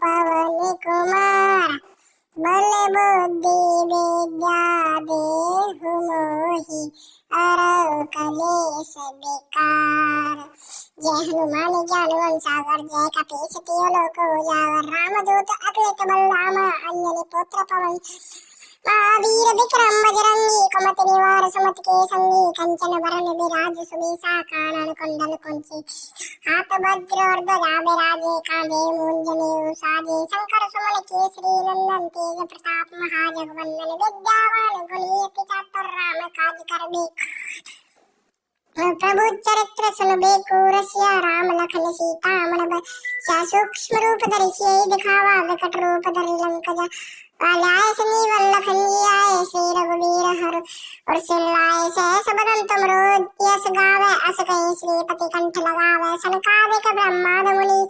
पवन कुमार, बल बुद्धि विद्या देहु मोहि, अरहु कलेश विकार। जय हनुमान ज्ञान सागर, जय कपीस तिहुँ लोक उजागर। रामदूत अतुलित बल धामा, अंजनी पुत्र पवन महावीर विक्रम बजरंगी। कुमति निवार सुमति के संगी, कंचन बरन विराज सुबेसा। कानन कुंडल कुंची, हाथ वज्र और ध्वजा विराजे। कांधे मूंज जनेऊ साजे, शंकर सुमन केसरी नंदन। तेज प्रताप महाजगवंदन, विद्यावान गुणीयति चातुर। राम काज करबे प्रभु चरित्र सुनबेको रसिया। राम लखन सीता मन सूक्ष्म रूप धरि सियहि दिखावा। विकट रूप धरि लंक लाए संजीवन लखन जियाए। श्री रघुवीर हर और सिर लाए, सहस बदन तुमरो यस गावे। अस कहीं श्रीपति कंठ लगावे, सनकादिक ब्रह्मादि मुनि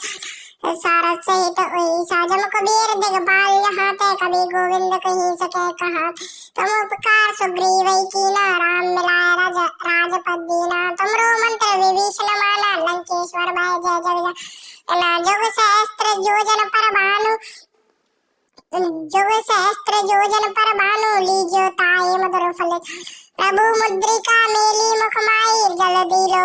सारद सहित ऐसा। जम कबीर दिगपाल यहाँ ते, कवि गोविंद कहीं सके कहा। तुम उपकार सुग्रीव कीना, राम मिलाए राजपद दीना। तुमरो मंत्र विभीषण माना, लंकेश्वर भय जय जय जुग सहस्त्र योजन पर भानु। जुग सहस्त्र योजन पर भानु, लीजो ताई मधुर फल। प्रभु मुद्रिका मेली मुख माही, जल्दी लो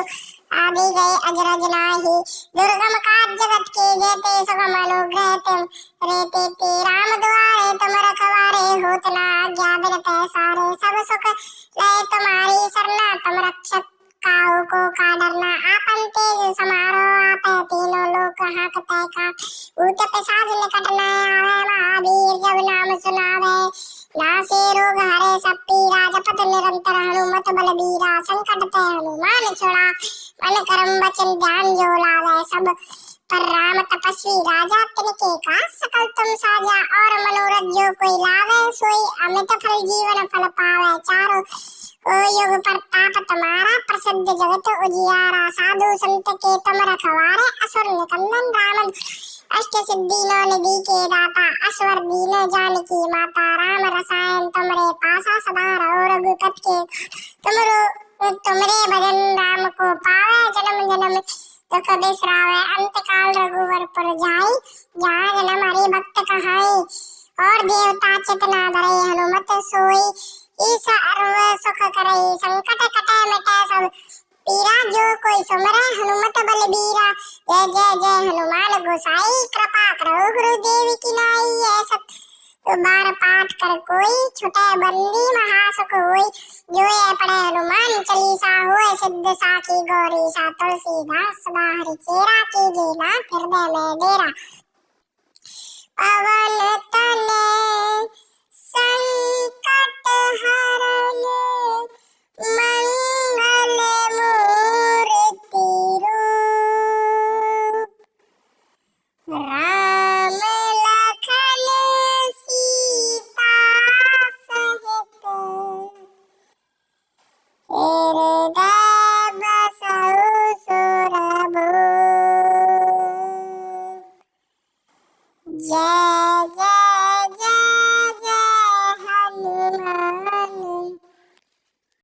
आदि गए अजरज नाही। दुर्गम काज जगत के जेते, सुगम अनुग्रह तुम रेते ते। राम द्वारे तुम रखवारे, होत न आज्ञा बिन पैसारे। सब सुख लय तुम्हारी सरना, तुम रक्षक काहू को का डरना। आपन तेज समारो आपै, तीनों लोक हांकते काट। भूत पिशाच निकट न आवे, महावीर जब नाम सुनावे। नासे रोग हरे सब पीरा, जपत निरंतर हनुमत बलबीरा। संकट ते हनुमान छुड़ा, मन करम वचन ध्यान जो लावे। सब पर राम तपस्वी राजा, तिनके काज सकल तुम साजा। और मनोरथ जो कोई लावे, सोई अमित फल जीवन फल पावे। चारों युग प्रताप तुम्हारा, प्रसिद्ध जगत उजियारा। साधु संत के तुम रखवारे, असुर निकंदन राम। अष्ट सिद्धि नौ निधि के दाता, असवर दीन जानकी माता। राम रसायन तुमरे पासा, सदा रहो रघुपति के। तुमरे भजन राम को पावे, जन्म जन्म दुख बिसरावे। अंत काल रघुवर पुर जाई, जहाँ जन्म हरि भक्त कहाई। और देवता चित न धरे, हनुमत सोई ईसा सर्व सुख करे। संकट कटे मिटे सब पीरा, जो कोई सुमरे हनुमत बलबीरा। जय जय जय हनुमान गोसाई, कृपा करो गुरुदेव की नाई। ऐसा बार पाठ कर कोई, छुटे बंदी महासुख होई। जो ये पढ़े हनुमान चालीसा, होए सिद्ध साखी गौरी सा। तुलसीदास सदा हरिचेरा, कीजे नाथ हृदय में डेरा। पवन तनय संकट हरन, मंगल मूर्ति रूप। राम लखन सीता सहित, हृदय बसहु सुरभूप। जय जय